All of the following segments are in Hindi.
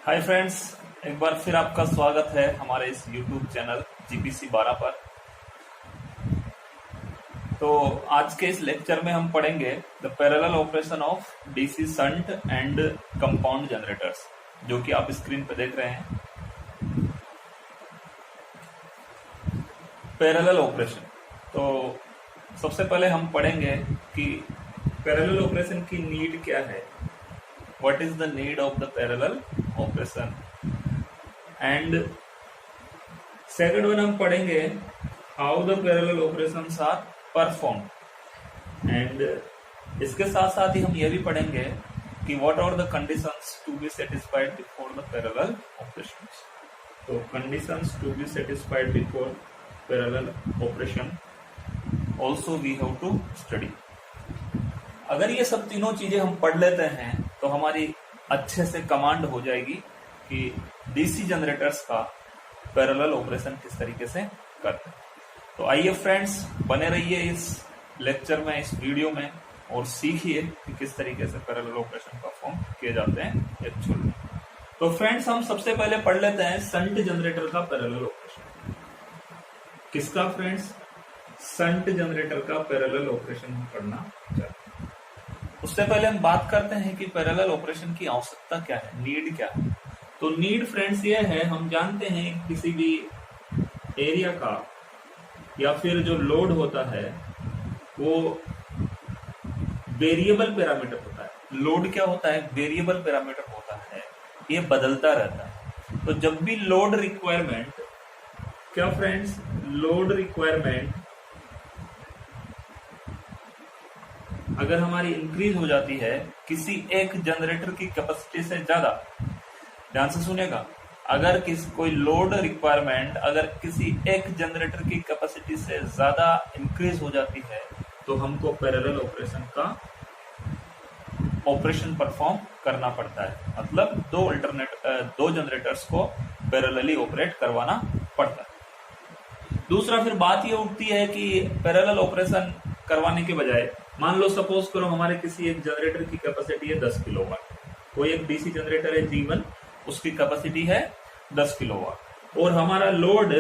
हाय फ्रेंड्स, एक बार फिर आपका स्वागत है हमारे इस यूट्यूब चैनल जीपीसी 12 पर। तो आज के इस लेक्चर में हम पढ़ेंगे the parallel operation of DC shunt and compound generators, जो कि आप स्क्रीन पर देख रहे हैं। पैरेलल ऑपरेशन, तो सबसे पहले हम पढ़ेंगे कि पैरेलल ऑपरेशन की नीड क्या है। What is the need of the parallel operation. And second one हम पढ़ेंगे how the parallel operations are perform. एंड इसके साथ साथ ही हम ये भी पढ़ेंगे कि what are the conditions to be satisfied before the parallel operations. तो conditions to be satisfied before parallel operation also we have to study. अगर ये सब तीनों चीजें हम पढ़ लेते हैं तो हमारी अच्छे से कमांड हो जाएगी कि डीसी जनरेटर्स का पैरेलल ऑपरेशन किस तरीके से करते हैं। तो आइए फ्रेंड्स, बने रहिए इस लेक्चर में, इस वीडियो में, और सीखिए कि किस तरीके से पैरेलल ऑपरेशन परफॉर्म किए जाते हैं एक्चुअली। तो फ्रेंड्स, हम सबसे पहले पढ़ लेते हैं शंट जनरेटर का पैरेलल ऑपरेशन। किसका फ्रेंड्स? शंट जनरेटर का पैरेलल ऑपरेशन हम पढ़ना चाहते हैं। उससे पहले हम बात करते हैं कि पैरेलल ऑपरेशन की आवश्यकता क्या है, नीड क्या है। तो नीड फ्रेंड्स ये है, हम जानते हैं किसी भी एरिया का या फिर जो लोड होता है वो वेरिएबल पैरामीटर होता है। लोड क्या होता है? वेरिएबल पैरामीटर होता है, ये बदलता रहता है। तो जब भी लोड रिक्वायरमेंट, क्या फ्रेंड्स, लोड रिक्वायरमेंट अगर हमारी इंक्रीज हो जाती है किसी एक जनरेटर की कैपेसिटी से ज्यादा, ध्यान से सुनेगा, अगर कोई लोड रिक्वायरमेंट अगर किसी एक जनरेटर की कैपेसिटी से ज्यादा इंक्रीज हो जाती है तो हमको पैरेलल ऑपरेशन का ऑपरेशन परफॉर्म करना पड़ता है। मतलब दो जनरेटर्स को पैरेलली ऑपरेट करवाना पड़ता है। दूसरा फिर बात ये उठती है कि पैरेलल ऑपरेशन करवाने के बजाय, मान लो सपोज करो हमारे किसी एक जनरेटर की कैपेसिटी है 10 किलोवाट, कोई एक डीसी जनरेटर है G1, उसकी कैपेसिटी है 10 किलोवाट, और हमारा लोड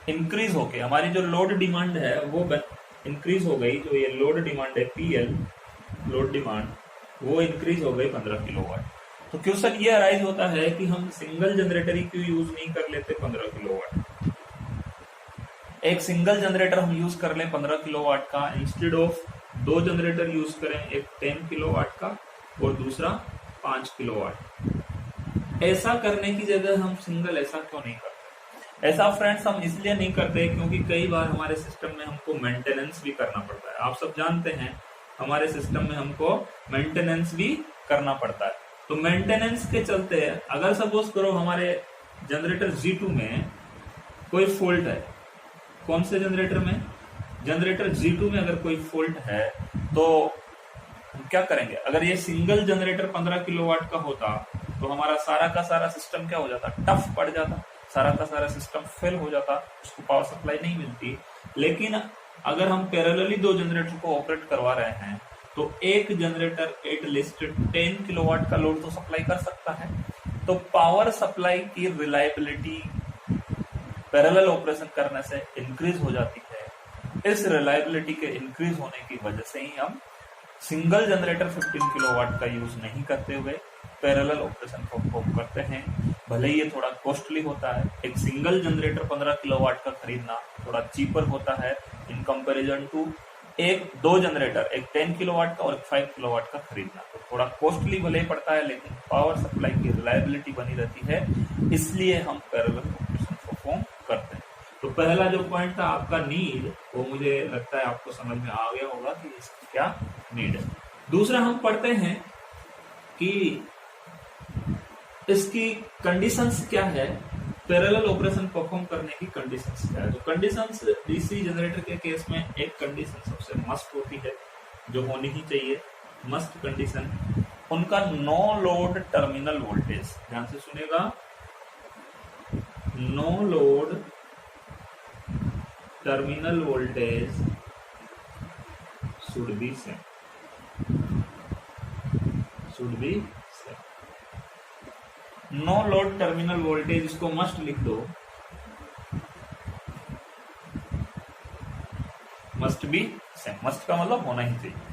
इंक्रीज होके, हमारी जो लोड डिमांड है वो इंक्रीज हो गई। जो ये लोड डिमांड है PL, लोड डिमांड, वो इंक्रीज हो गई 15 किलोवाट। तो क्वेश्चन ये अराइज होता है कि हम सिंगल जनरेटर ही क्यों यूज नहीं कर लेते 15 किलोवाट। एक सिंगल जनरेटर हम यूज कर लें 15 किलोवाट का, इंस्टेड ऑफ दो जनरेटर यूज करें, एक 10 किलोवाट का और दूसरा 5 किलोवाट। ऐसा करने की जगह हम सिंगल ऐसा क्यों नहीं करते? ऐसा फ्रेंड्स हम इसलिए नहीं करते क्योंकि कई बार हमारे सिस्टम में हमको मेंटेनेंस भी करना पड़ता है। आप सब जानते हैं हमारे सिस्टम में हमको मेंटेनेंस भी करना पड़ता है। तो मेंटेनेंस के चलते अगर सपोज करो हमारे जनरेटर G2 में कोई फॉल्ट है, कौन से जनरेटर में? जनरेटर G2 में अगर कोई फॉल्ट है तो हम क्या करेंगे? अगर ये सिंगल जनरेटर 15 किलोवाट का होता तो हमारा सारा का सारा सिस्टम क्या हो जाता? टफ पड़ जाता, सारा का सारा सिस्टम फेल हो जाता, उसको पावर सप्लाई नहीं मिलती। लेकिन अगर हम पैरेलली दो जनरेटर को ऑपरेट करवा रहे हैं तो एक जनरेटर एटलीस्ट 10 किलोवाट का लोड तो सप्लाई कर सकता है। तो पावर सप्लाई की रिलायबिलिटी पैरेलल ऑपरेशन करने से इंक्रीज हो जाती है। इस रिलायबिलिटी के इंक्रीज होने की वजह से ही हम सिंगल जनरेटर 15 किलोवाट का यूज नहीं करते हुए पैरेलल ऑपरेशन परफॉर्म करते हैं। भले ही ये थोड़ा कॉस्टली होता है, एक सिंगल जनरेटर 15 किलोवाट का खरीदना थोड़ा चीपर होता है इन कंपैरिजन टू दो जनरेटर, एक 10 किलोवाट का और एक 5 किलोवाट का खरीदना। तो थोड़ा कॉस्टली भले ही पड़ता है, लेकिन पावर सप्लाई की रिलायबिलिटी बनी रहती है, इसलिए हम पैरेलल ऑपरेशन परफॉर्म करते हैं। तो पहला जो पॉइंट था आपका नीड, वो मुझे लगता है आपको समझ में आ गया होगा कि इसकी क्या नीड है। दूसरा हम पढ़ते हैं कि इसकी कंडीशंस क्या है, पैरेलल ऑपरेशन परफॉर्म करने की कंडीशंस क्या है। तो कंडीशंस डीसी जनरेटर के केस में एक कंडीशन सबसे मस्ट होती है, जो होनी ही चाहिए, मस्ट कंडीशन, उनका नो लोड टर्मिनल वोल्टेज। ध्यान से सुनेगा, no load terminal voltage should be same, should be same। No load terminal voltage, इसको मस्ट लिख दो, मस्ट बी सेम। मस्ट का मतलब होना ही चाहिए।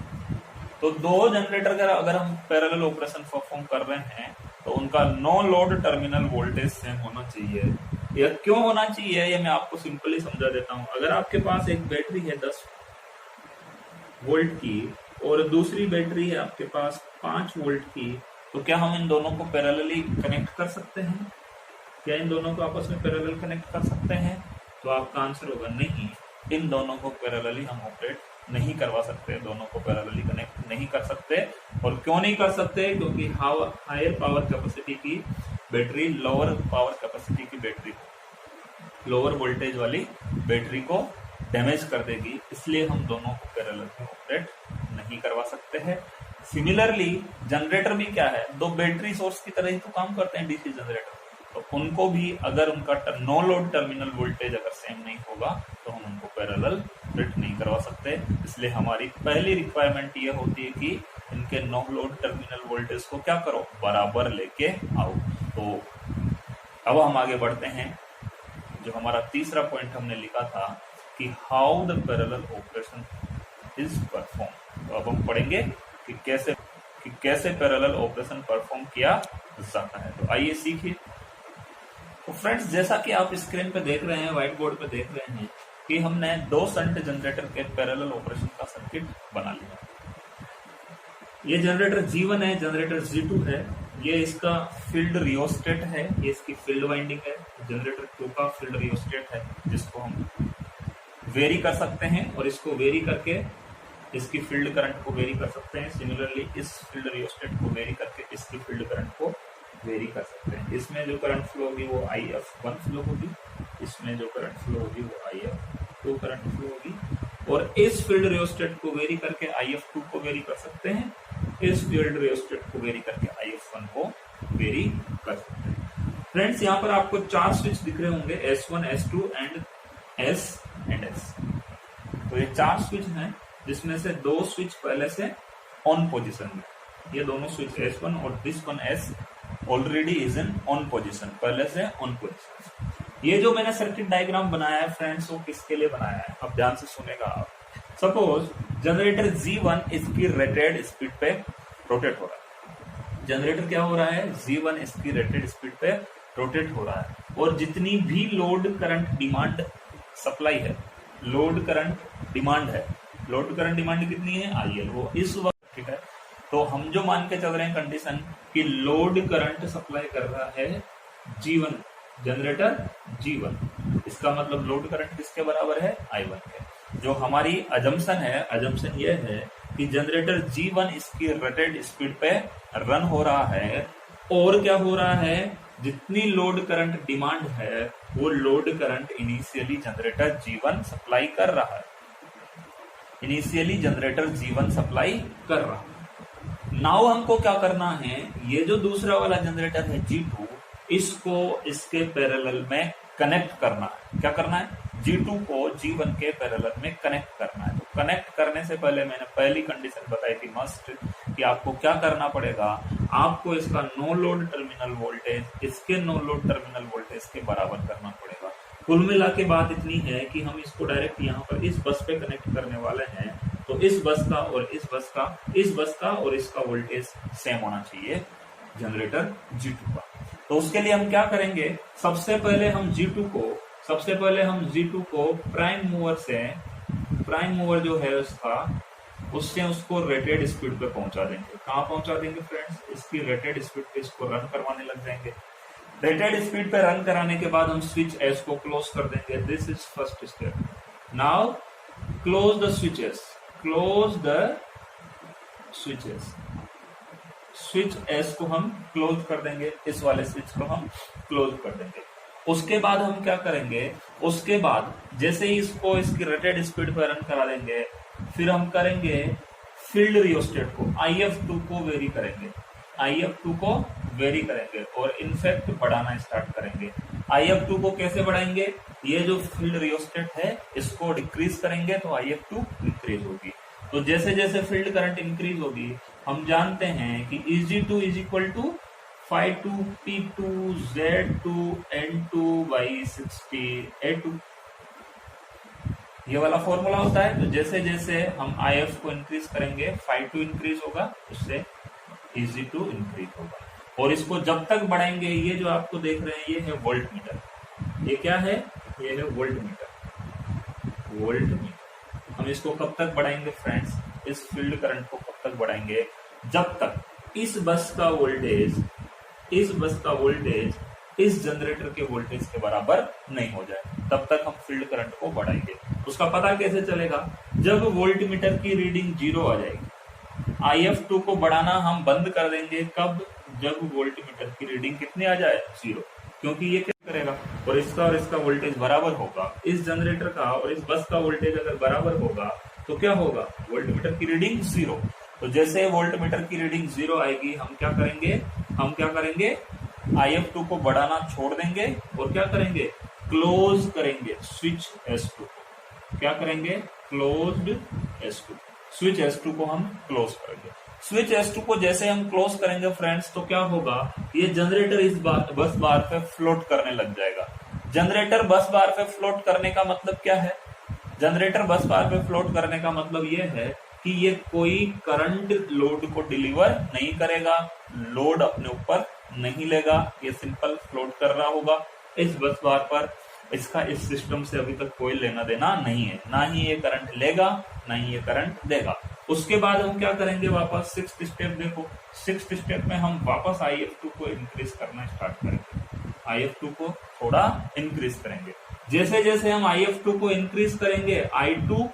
तो दो जनरेटर का अगर हम पैरेलल ऑपरेशन परफॉर्म कर रहे हैं तो उनका no load terminal voltage same होना चाहिए। यह क्यों होना चाहिए ये मैं आपको सिंपली समझा देता हूं। अगर आपके पास एक बैटरी है 10 वोल्ट की और दूसरी बैटरी है आपके पास 5 वोल्ट की, तो क्या हम इन दोनों को पैरेलली कनेक्ट कर सकते हैं? क्या इन दोनों को आपस में पैरेलल कनेक्ट कर सकते हैं? तो आपका आंसर होगा नहीं। इन दोनों को पैरेलली हम ऑपरेट नहीं करवा सकते, दोनों को पैरेलली कनेक्ट नहीं कर सकते। और क्यों नहीं कर सकते? क्योंकि हायर पावर कैपेसिटी की बैटरी लोअर पावर कैपेसिटी की बैटरी, लोअर वोल्टेज वाली बैटरी को डैमेज कर देगी, इसलिए हम दोनों को पैरेलल में ऑपरेट नहीं करवा सकते हैं। सिमिलरली जनरेटर भी क्या है, दो बैटरी सोर्स की तरह ही तो काम करते हैं डीसी जनरेटर। तो उनको भी अगर उनका नो लोड टर्मिनल वोल्टेज अगर सेम नहीं होगा तो हम उनको पैरेलल ऑपरेट नहीं करवा सकते। इसलिए हमारी पहली रिक्वायरमेंट ये होती है कि इनके नो लोड टर्मिनल वोल्टेज को क्या करो, बराबर लेके आओ। तो अब हम आगे बढ़ते हैं। जो हमारा तीसरा पॉइंट हमने लिखा था कि how the parallel operation is perform. तो अब हम पढ़ेंगे कि कैसे पैरेलल ऑपरेशन परफॉर्म किया जाता है। तो आइए सीखिए। तो फ्रेंड्स, जैसा कि आप स्क्रीन पे देख रहे हैं, व्हाइट बोर्ड पे देख रहे हैं कि हमने दो शंट जनरेटर के पैरेलल ऑपरेशन का सर्किट बना लिया। ये जनरेटर G1 है, जनरेटर G2 है। ये इसका फील्ड रियोस्टेट है, ये इसकी फील्ड वाइंडिंग है। जनरेटर 2 का फील्ड रियोस्टेट है जिसको हम वेरी कर सकते हैं और इसको वेरी करके इसकी फील्ड करंट को वेरी कर सकते हैं। सिमिलरली इस फील्ड रियोस्टेट को वेरी करके इसकी फील्ड करंट को वेरी कर सकते हैं। इसमें जो करंट फ्लो होगी वो IF1 फ्लो होगी, इसमें जो करंट फ्लो होगी वो IF2 करंट फ्लो होगी। और इस फील्ड रियोस्टेट को वेरी करके IF2 को वेरी कर सकते हैं, इस फील्ड रियोस्टेट को वेरी करके IF1 को वेरी कर सकते हैं। फ्रेंड्स, यहाँ पर आपको 4 स्विच दिख रहे होंगे, S1, S2 एंड S। तो ये 4 स्विच हैं जिसमें से 2 स्विच पहले से ऑन पोजीशन में, ये दोनों स्विच S1 और this one S already is in on position, पहले से ऑन पोजीशन। ये जो मैंने सर्किट डायग्राम बनाया है फ्रेंड्स, वो किसके लिए बनाया है? अब ध्यान से सुनेगा आप। सपोज जनरेटर G1 इसकी रेटेड स्पीड पे रोटेट हो रहा है। जनरेटर क्या हो रहा है? G1 इसकी रेटेड स्पीड पे रोटेट हो रहा है और जितनी भी लोड करंट डिमांड सप्लाई है, लोड करंट डिमांड है, लोड करंट डिमांड कितनी है? IL, वो इस वक्त, ठीक है। तो हम जो मान के चल रहे हैं कंडीशन कि लोड करंट सप्लाई कर रहा है G1, जनरेटर G1, इसका मतलब लोड करंट किसके बराबर है? I1 के। जो हमारी अजम्पशन यह है कि जनरेटर G1 इसकी रेटेड स्पीड पे रन हो रहा है और क्या हो रहा है, जितनी लोड करंट डिमांड है वो load current initially generator G1 supply कर रहा है, इनिशियली जनरेटर G1 सप्लाई कर रहा है। नाउ हमको क्या करना है, ये जो दूसरा वाला जनरेटर है G2, इसको इसके पैरेलल में कनेक्ट करना है। क्या करना है? G2 को G1 के पैरेलल में कनेक्ट करना है। तो कनेक्ट करने से पहले मैंने पहली कंडीशन बताई थी मस्ट, कि आपको क्या करना पड़ेगा, आपको इसका नो लोड टर्मिनल वोल्टेज इसके नो लोड टर्मिनल वोल्टेज के बराबर करना पड़ेगा। कुल मिला के बात इतनी है कि हम इसको डायरेक्ट यहाँ पर इस बस पे कनेक्ट करने वाले हैं, तो इस बस का और इस बस का, इस बस का और इसका वोल्टेज सेम होना चाहिए जनरेटर G2 का। तो उसके लिए हम क्या करेंगे, सबसे पहले हम G2 को प्राइम मूवर जो है उससे उसको रेटेड स्पीड पे पहुंचा देंगे। कहाँ पहुंचा देंगे फ्रेंड्स? इसकी रेटेड स्पीड पे इसको रन करवाने लग जाएंगे। रेटेड स्पीड पे रन कराने के बाद हम स्विच S को क्लोज कर देंगे। This is first step. Now close the switches, switch S को हम क्लोज कर देंगे, इस वाले स्विच को हम क्लोज कर देंगे। उसके बाद हम क्या करेंगे, उसके बाद जैसे ही इसको इसकी रेटेड स्पीड पर रन करा देंगे, फिर हम करेंगे फील्ड रियोस्टेट को, IF2 को वेरी करेंगे और इनफैक्ट बढ़ाना स्टार्ट करेंगे। IF2 को कैसे बढ़ाएंगे? ये जो फील्ड रियोस्टेट है इसको डिक्रीज करेंगे तो IF2 इंक्रीज होगी। तो जैसे जैसे फील्ड करंट इंक्रीज होगी, हम जानते हैं कि Eg2 is equal to phi2 p2 z2 n2 by 60 a2, ये वाला फॉर्मूला होता है। तो जैसे जैसे हम IF को इंक्रीज करेंगे phi2 इंक्रीज होगा, उससे Eg2 इंक्रीज होगा। और इसको जब तक बढ़ाएंगे, ये जो आपको देख रहे हैं ये है वोल्ट मीटर, ये क्या है, ये है वोल्ट मीटर, वोल्ट मीटर। हम इसको कब तक बढ़ाएंगे फ्रेंड्स, इस फील्ड करंट को कब तक बढ़ाएंगे, जब तक इस बस का वोल्टेज इस जनरेटर के वोल्टेज के बराबर नहीं हो जाए, तब तक हम फील्ड करंट को बढ़ाएंगे। उसका पता कैसे चलेगा, जब वोल्ट मीटर की रीडिंग 0 आ जाएगी। IF2 को बढ़ाना हम बंद कर देंगे कब, जब वोल्ट मीटर की रीडिंग कितनी आ जाए, 0, क्योंकि ये क्या करेगा, और इसका वोल्टेज बराबर होगा, इस जनरेटर का और इस बस का वोल्टेज अगर बराबर होगा तो क्या होगा, वोल्ट मीटर की रीडिंग 0। तो जैसे वोल्ट मीटर की रीडिंग 0 आएगी, हम क्या करेंगे, IF2 को बढ़ाना छोड़ देंगे और क्या करेंगे, क्लोज करेंगे स्विच S2 को। क्या करेंगे, क्लोज्ड S2, स्विच S2 को हम क्लोज करेंगे। स्विच S2 को जैसे हम क्लोज करेंगे फ्रेंड्स, तो क्या होगा, ये जनरेटर इस बस बार पे फ्लोट करने लग जाएगा। जनरेटर बस बार पे फ्लोट करने का मतलब क्या है, जनरेटर बस बार पे फ्लोट करने का मतलब ये है कि ये कोई करंट लोड को डिलीवर नहीं करेगा, लोड अपने ऊपर नहीं लेगा, ये सिंपल फ्लोट कर रहा होगा इस बस बार पर। इसका इस सिस्टम से अभी तक कोई लेना देना नहीं है, ना ही ये करंट लेगा ना ही ये करंट देगा। उसके बाद हम क्या करेंगे, वापस 6th स्टेप देखो, 6th स्टेप में हम वापस IF2 को इंक्रीज करना स्टार्ट करेंगे, IF2 को थोड़ा इंक्रीज करेंगे। जैसे जैसे हम IF2 को इंक्रीज करेंगे, I2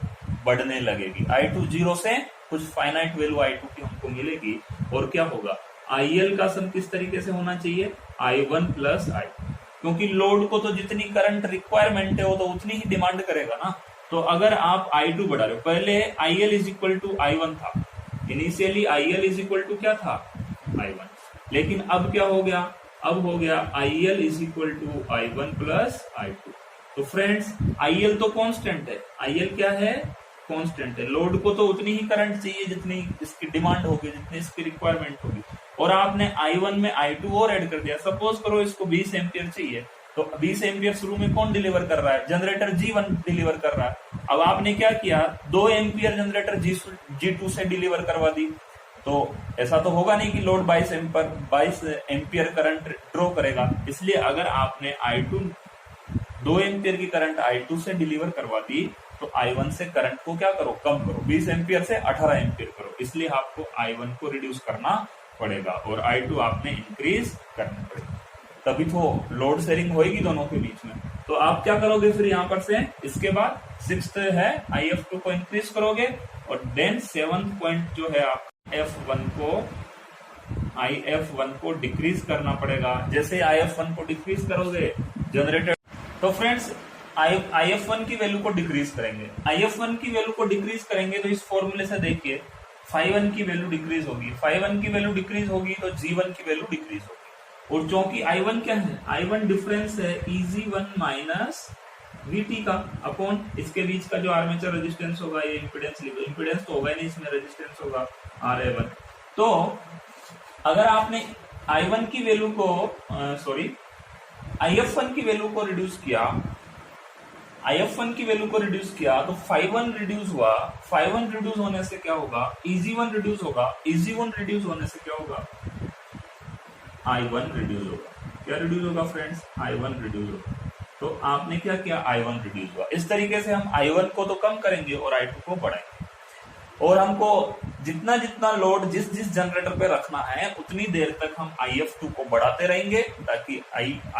बढ़ने लगेगी, I2 0 से कुछ फाइनाइट वैल्यू I2 की हमको मिलेगी, और क्या होगा, IL का सम किस तरीके से होना चाहिए, I1 प्लस I, क्योंकि लोड को तो जितनी करंट रिक्वायरमेंट है वो तो उतनी ही डिमांड करेगा ना। तो अगर आप I2 बढ़ा रहे हो, पहले IL is equal to I1 था, initially IL is equal to क्या था, I1, लेकिन अब क्या हो गया, अब हो गया IL is equal to I1 plus I2। तो फ्रेंड्स IL तो कांस्टेंट है, IL क्या है, कांस्टेंट है। लोड को तो उतनी ही करंट चाहिए जितनी इसकी डिमांड होगी, जितनी इसकी रिक्वायरमेंट होगी, और आपने I1 में I2 और ऐड कर दिया। सपोज करो इसको 20 एम्पियर चाहिए, तो 20 एम्पियर शुरू में कौन डिलीवर कर रहा है, जनरेटर G1 डिलीवर कर रहा है। अब आपने क्या किया, 2 एम्पियर जनरेटर G2 से डिलीवर करवा दी, तो ऐसा तो होगा नहीं कि लोड 22 एम्पियर करंट ड्रॉ करेगा। इसलिए अगर आपने I2 2 एम्पियर की करंट I2 से डिलीवर करवा दी, तो I1 से करंट को क्या करो, कम करो, 20 एम्पियर से 18 एम्पियर करो। इसलिए आपको I1 को रिड्यूस करना पड़ेगा और I2 आपने इंक्रीज करना पड़ेगा, तभी तो लोड शेयरिंग होगी दोनों के बीच में। तो आप क्या करोगे फिर यहाँ पर से, इसके बाद 6th है IF2 को इंक्रीज करोगे, और देन 7th पॉइंट जो है आप IF1 को डिक्रीज करना पड़ेगा। जैसे IF1 को डिक्रीज करोगे जनरेटर, तो फ्रेंड्स IF1 की वैल्यू को डिक्रीज करेंगे, IF1 की वैल्यू को डिक्रीज करेंगे, तो इस फॉर्मूले से देखिए phi1 की वैल्यू डिक्रीज होगी, phi1 की वैल्यू डिक्रीज होगी तो G1 की वैल्यू डिक्रीज होगी। और क्योंकि I1 क्या है, I1 डिफरेंस है Eg1 माइनस Vt का अपॉन इसके बीच का जो आर्मेचर रेजिस्टेंस होगा, ये इंपीडेंस तो होगा नहीं, इसमें रेजिस्टेंस होगा Ra1। तो अगर आपने I1 की वैल्यू को IF1 की वैल्यू को रिड्यूस किया, IF1 की वैल्यू को रिड्यूस किया, तो phi1 रिड्यूस हुआ, phi1 रिड्यूस होने से क्या होगा, Eg1 रिड्यूस होगा, Eg1 रिड्यूस होने से क्या होगा, I1 रिड्यूस होगा। क्या रिड्यूस होगा फ्रेंड्स, I1 रिड्यूस होगा। तो आपने क्या किया, I1 रिड्यूस हुआ। इस तरीके से हम I1 को तो कम करेंगे और I2 को बढ़ाएंगे, और हमको जितना जितना लोड जिस जनरेटर पे रखना है उतनी देर तक हम IF2 को बढ़ाते रहेंगे ताकि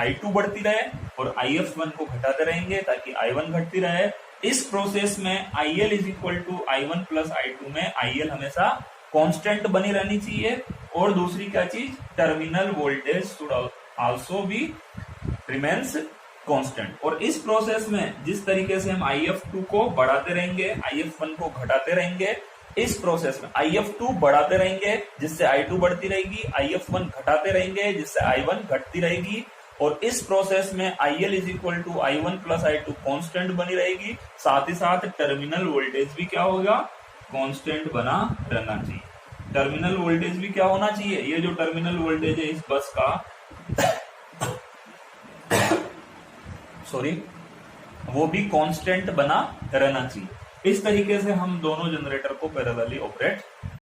I2 बढ़ती रहे, और IF1 को घटाते रहेंगे ताकि I1 घटती रहे। इस प्रोसेस में IL is equal to I1 plus I2 में IL हमेशा कांस्टेंट बनी रहनी चाहिए, और दूसरी क्या चीज, terminal voltage should also be remains constant. और इस प्रोसेस में जिस तरीके से हम IF2 को बढ़ाते रहेंगे, IF1 को घटाते रहेंगे, इस प्रोसेस में IF2 बढ़ाते रहेंगे जिससे I2 बढ़ती रहेगी, IF1 घटाते रहेंगे जिससे I1 घटती रहेगी, और इस प्रोसेस में IL is equal to I1 plus I2 constant बनी रहेगी। साथ ही साथ टर्मिनल वोल्टेज भी क्या होगा, कांस्टेंट बना रहना चाहिए। टर्मिनल वोल्टेज भी क्या होना चाहिए, ये जो टर्मिनल वोल्टेज है इस बस का सॉरी वो भी कांस्टेंट बना रहना चाहिए। इस तरीके से हम दोनों जनरेटर को पैरेलली ऑपरेट